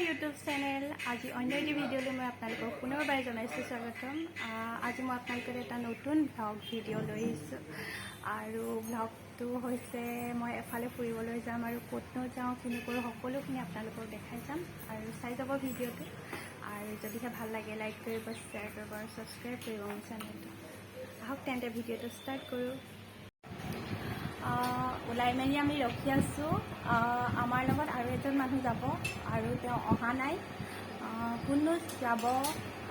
YouTube channel আজি অন্য এটি ভিডিঅ'লৈ মই আপোনালোকক পুনৰবাৰ জনাইছোঁ স্বাগতম। আজি মই আপোনালোকৰ এটা নতুন ব্লগ ভিডিঅ' লৈ আহিছোঁ আৰু ব্লগটো হৈছে মই এফালে ফুৰিবলৈ যাম আৰু ক'তনো যাওঁ কিনো কৰোঁ সকলোখিনি আপোনালোকক দেখাই যাম আৰু চাই যাব ভিডিঅ'টো। আৰু যদিহে ভাল লাগে লাইক কৰিব, শ্বেয়াৰ কৰিব আৰু ছাবস্ক্ৰাইব কৰিব মোৰ চেনেলটো। আহক তেন্তে ভিডিঅ'টো ষ্টাৰ্ট কৰোঁ। ওলাই মেলি আমি ৰখি আছোঁ। আমাৰ লগত আৰু এজন মানুহ যাব আৰু তেওঁ অহা নাই। কোননো যাব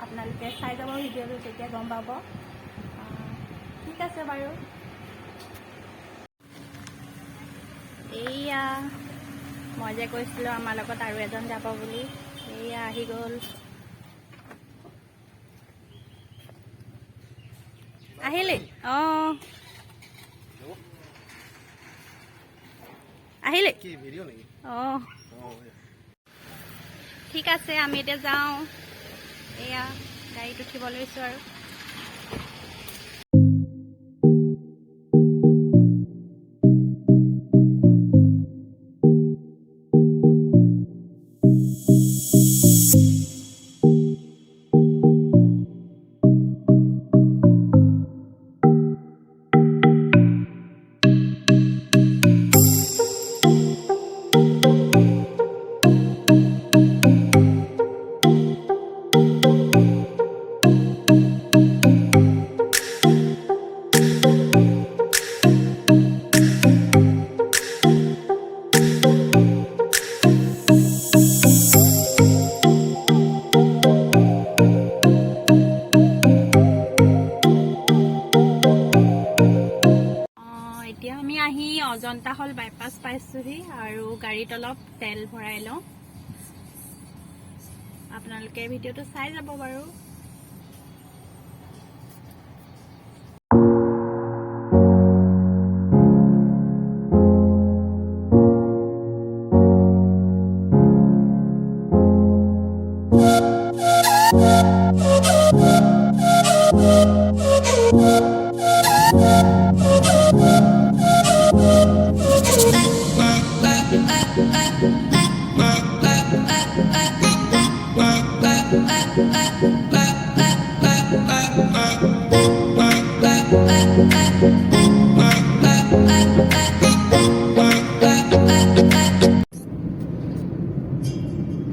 আপোনালোকে চাই যাব ভিডিঅ'টো, তেতিয়া গম পাব। ঠিক আছে বাৰু। এইয়া মই যে কৈছিলোঁ আমাৰ লগত আৰু এজন যাব বুলি, এইয়া আহি গ'ল। আহিলি? অঁ আহিলে অঁ ঠিক আছে, আমি এতিয়া যাওঁ। এয়া গাড়ীত উঠিব লৈছোঁ আৰু এতিয়া আমি আহি অজন্তা হল বাইপাছ পাইছোঁহি আৰু গাড়ীত অলপ তেল ভৰাই লওঁ। আপোনালোকে ভিডিঅ'টো চাই যাব বাৰু।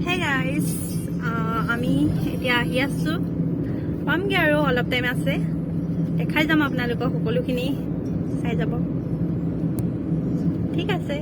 Hey guys, আমি এতিয়া আহি আছোঁ, পামগৈ আৰু অলপ টাইম আছে। দেখাই যাম আপোনালোকক সকলোখিনি, চাই যাব। ঠিক আছে।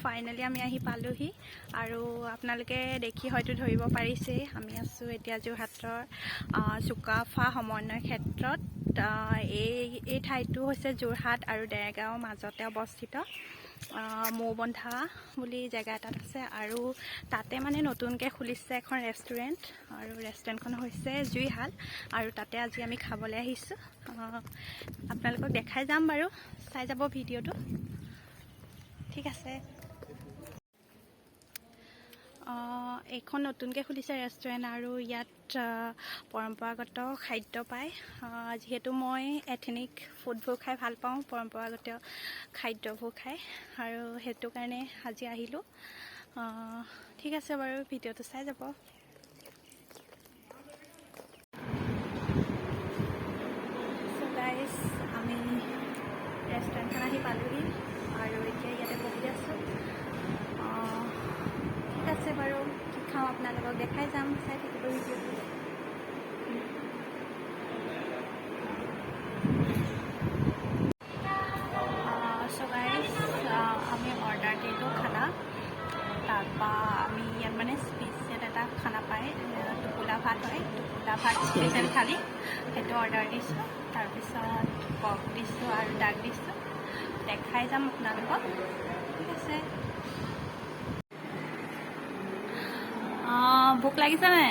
ফাইনেলি আমি আহি পালোহি আৰু আপোনালোকে দেখি হয়তো ধৰিব পাৰিছে আমি আছোঁ এতিয়া যোৰহাটৰ চুকাফা সমন্বয় ক্ষেত্ৰত। এই ঠাইটো হৈছে যোৰহাট আৰু দেৰগাঁৱৰ মাজতে অৱস্থিত। মৌবন্ধা বুলি জেগা এটাত আছে আৰু তাতে মানে নতুনকৈ খুলিছে এখন ৰেষ্টুৰেণ্ট আৰু ৰেষ্টুৰেণ্টখন হৈছে জুইশাল আৰু তাতে আজি আমি খাবলৈ আহিছোঁ। আপোনালোকক দেখাই যাম বাৰু, চাই যাব ভিডিঅ'টো। ঠিক আছে। এইখন নতুনকৈ খুলিছে ৰেষ্টুৰেণ্ট আৰু ইয়াত পৰম্পৰাগত খাদ্য পায়। যিহেতু মই এথেনিক ফুডবোৰ খাই ভাল পাওঁ, পৰম্পৰাগত খাদ্যবোৰ খাই, আৰু সেইটো কাৰণে আজি আহিলোঁ। ঠিক আছে বাৰু, ভিডিঅ'টো চাই যাব। গাইজ, আমি ৰেষ্টুৰেণ্টখন আহি পালোহি আৰু এতিয়া ইয়াতে বহি আছোঁ। ঠিক আছে বাৰু, কি খাওঁ আপোনালোকক দেখাই যাম, চাই থাকিব ভিডিঅ'টো। চ' গাইজ, আমি অৰ্ডাৰ দিলোঁ খানা। তাৰপৰা আমি ইয়াত মানে স্পেচিয়েল এটা খানা পায়, টোপোলা ভাত হয়, টোপোলা ভাত স্পেচিয়েল থালি, সেইটো অৰ্ডাৰ দিছোঁ। তাৰপিছত পৰ্ক দিছোঁ আৰু ডাক দিছোঁ, দেখাই যাম আপোনালোকক। ঠিক আছে। ভোক লাগিছে নে?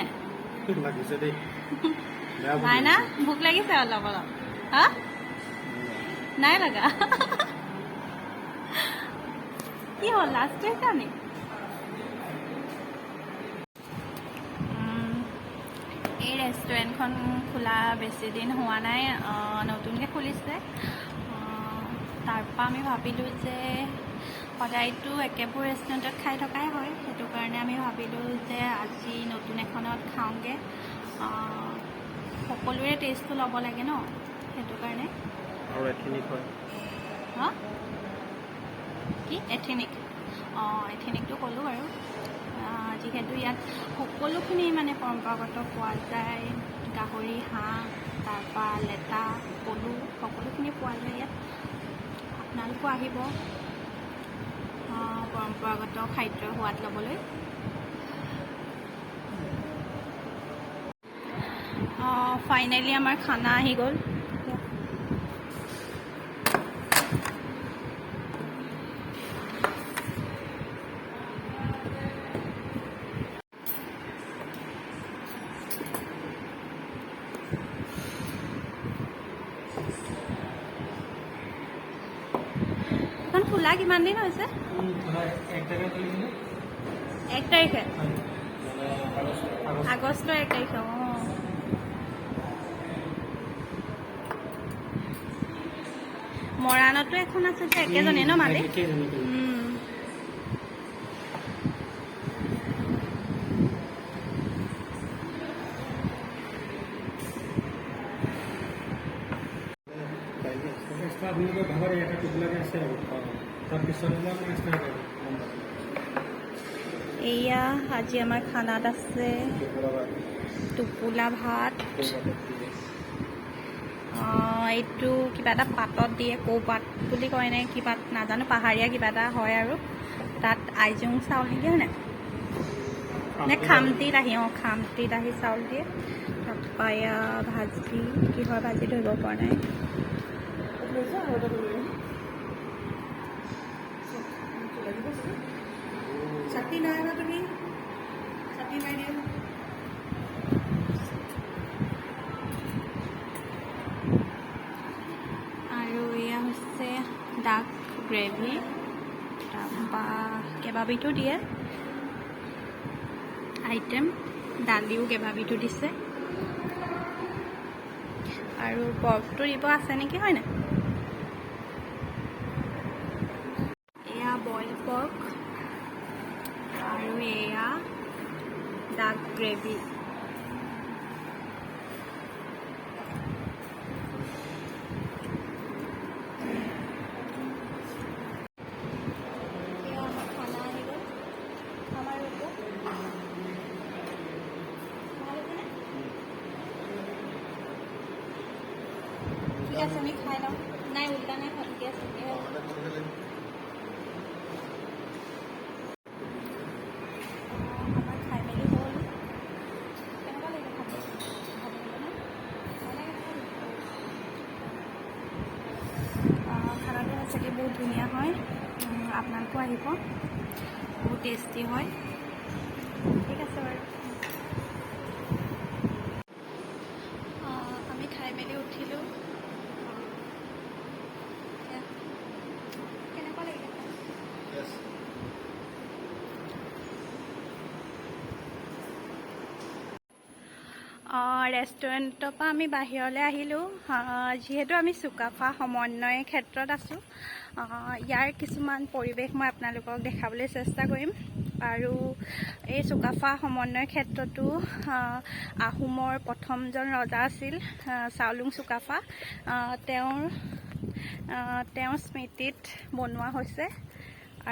লাগিছে দেই। নাই না, ভোক লাগিছে অলপ অলপ। হা, নাই লগা? কি হ'ল, লাষ্ট হৈছে নি? এই ৰেষ্টুৰেণ্টখন খোলা বেছি দিন হোৱা নাই, নতুনকৈ খুলিছে। তাৰপৰা আমি ভাবিলোঁ যে সদায়তো একেবোৰ ৰেষ্টুৰেণ্টত খাই থকাই হয়, সেইটো কাৰণে আমি ভাবিলোঁ যে আজি নতুন এখনত খাওঁগৈ। সকলোৰে টেষ্টটো ল'ব লাগে ন, সেইটো কাৰণে। আৰু এথেনিক হয়। হা, কি এথেনিক? এথেনিকটো ক'লোঁ বাৰু। যিহেতু ইয়াত সকলোখিনি মানে পৰম্পৰাগত পোৱা যায়, গাহৰি, হাঁহ, তাৰপৰা লেটা, পলু, সকলোখিনি পোৱা যায় ইয়াত। আপোনালোকো আহিব পৰম্পৰাগত খাদ্যৰ সোৱাদ ল'বলৈ। ফাইনেলি আমাৰ খানা আহি গ'ল। এখন খোলা কিমান দিন হৈছে? 1 তাৰিখে, আগষ্টৰ 1 তাৰিখে। মৰাণতো এখন আছে যে, একেজনে ন মালিক? এয়া আজি আমাৰ খানাত আছে টোপোলা ভাত। এইটো কিবা এটা পাতত দিয়ে, কৌপাত বুলি কয় নে কি পাত নাজানো, পাহাৰীয়া কিবা এটা হয়। আৰু তাত আইজোং চাউল দিয়ে নে খামতি লাহি, খামতি লাহি চাউল দিয়ে। তাৰপৰা এয়া ভাজি, কিহৰ ভাজি ধৰিব পৰা নাই। চাটনি নাই না, তুমি চাটনি নাই দিয়া। আৰু এয়া হৈছে ডাক গ্ৰেভি, তাৰপৰা কেইবাবিধো দিয়ে আইটেম, দালিও কেইবাবিধো দিছে, আৰু পৰ্কটো দিব আছে নেকি, হয়নে? এয়া বইল পৰ্ক আৰু এয়া ডাক গ্ৰেভি। ঠিক আছে, আমি খাই লওঁ। নাই, উল্টা নাই, ঠিকে আছে। আমাৰ খাই মেলি হ'ল। কেনেকুৱা লাগিলে খাব? খানাটো সঁচাকৈ বহুত ধুনীয়া হয়, আপোনালোকো আহিব, বহুত টেষ্টি হয়। ঠিক আছে বাৰু, আমি খাই মেলি উঠিলোঁ। কেনেকুৱা লাগিলে? ৰেষ্টুৰেণ্টৰ পৰা আমি বাহিৰলৈ আহিলোঁ। যিহেতু আমি চুকাফা সমন্বয় ক্ষেত্ৰত আছোঁ, ইয়াৰ কিছুমান পৰিৱেশ মই আপোনালোকক দেখাবলৈ চেষ্টা কৰিম। আৰু এই চুকাফা সমন্বয় ক্ষেত্ৰতো আহোমৰ প্ৰথমজন ৰজা আছিল চাওলুং চুকাফা। তেওঁৰ স্মৃতিত বনোৱা হৈছে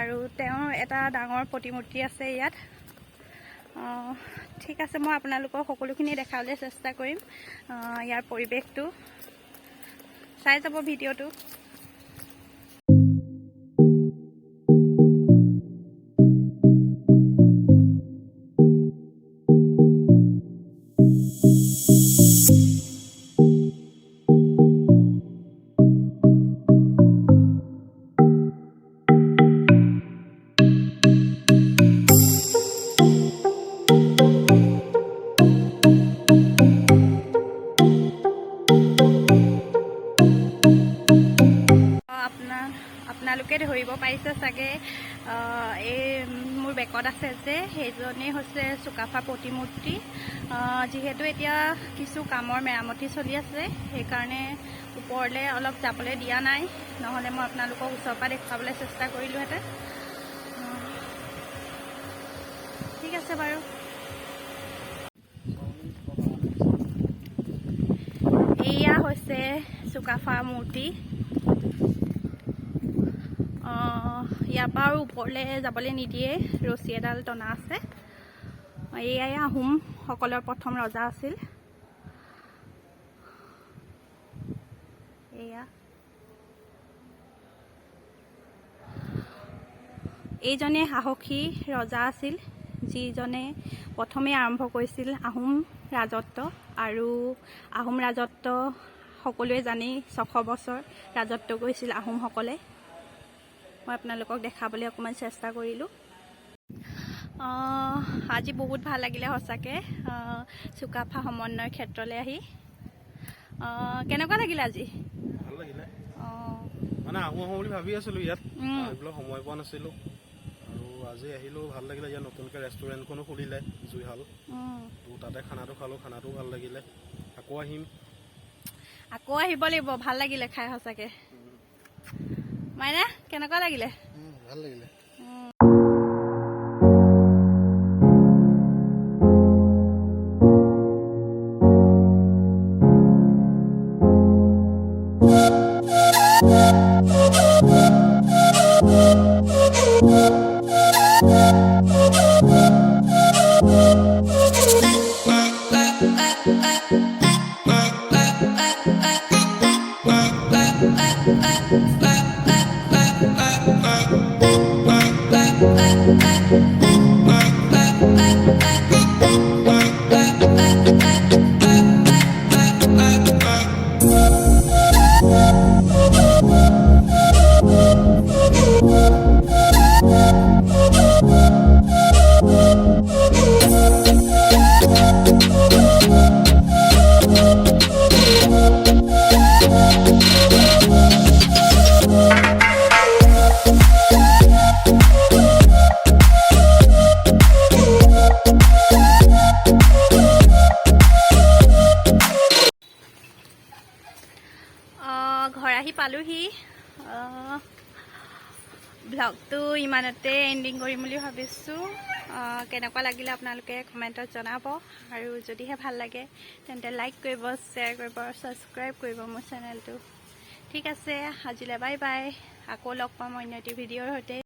আৰু তেওঁৰ এটা ডাঙৰ প্ৰতিমূৰ্তি আছে ইয়াত। ঠিক আছে, মই আপোনালোকক সকলোখিনি দেখাবলৈ চেষ্টা কৰিম। ইয়াৰ পৰিৱেশটো চাই যাব ভিডিঅ'টো। আপোনালোকে ধৰিব পাৰিছে চাগে, এই মোৰ বেকত আছে যে সেইজনেই হৈছে চুকাফা প্ৰতিমূৰ্তি। যিহেতু এতিয়া কিছু কামৰ মেৰামতি চলি আছে, সেইকাৰণে ওপৰলৈ অলপ যাবলৈ দিয়া নাই, নহ'লে মই আপোনালোকক ওচৰৰ পৰা দেখুৱাবলৈ চেষ্টা কৰিলোঁহেঁতেন। ঠিক আছে বাৰু। এয়া হৈছে চুকাফা মূৰ্তি। ইয়াৰ পৰা আৰু ওপৰলৈ যাবলৈ নিদিয়ে, ৰছী এডাল টনা আছে। এয়াই আহোমসকলৰ প্ৰথম ৰজা আছিল। এয়া এইজনে সাহসী ৰজা আছিল, যিজনে প্ৰথমে আৰম্ভ কৰিছিল আহোম ৰাজত্ব। আৰু আহোম ৰাজত্ব সকলোৱে জানি 600 বছৰ ৰাজত্ব কৰিছিল আহোমসকলে। মই আপোনালোকক দেখাবলৈ অকণমান চেষ্টা কৰিলোঁ। আজি বহুত ভাল লাগিলে সঁচাকৈ চুকাফা সমন্বয় ক্ষেত্ৰলৈ আহি। কেনেকুৱা লাগিলে আজি? ভাল লাগিলে। মানে আহোঁ বুলি ভাবি আছিলোঁ, ইয়াত আহিবলৈ সময় পোৱা নাছিলোঁ, আৰু আজি আহিলোঁ, ভাল লাগিলে। ইয়াত নতুনকৈ ৰেষ্টুৰেণ্টখনো খুলিলে জুইশাল, তো তাতে খানাটো খালোঁ, খানাটো ভাল লাগিলে। আকৌ আহিম, আকৌ আহিব লাগিব। ভাল লাগিলে খাই সঁচাকৈ। মাইনা, কেনেকুৱা লাগিলে? ভাল লাগিলে। ঘৰ আহি পালোহি। ব্লগটো ইমানতে এণ্ডিং কৰিম বুলি ভাবিছোঁ। কেনেকুৱা লাগিলে আপোনালোকে কমেণ্টত জনাব, আৰু যদিহে ভাল লাগে তেন্তে লাইক কৰিব, শ্বেয়াৰ কৰিব, ছাবস্ক্ৰাইব কৰিব মোৰ চেনেলটো। ঠিক আছে, আজিলৈ বাই বাই। আকৌ লগ পাম অন্য এটি ভিডিঅ'ৰ সৈতে।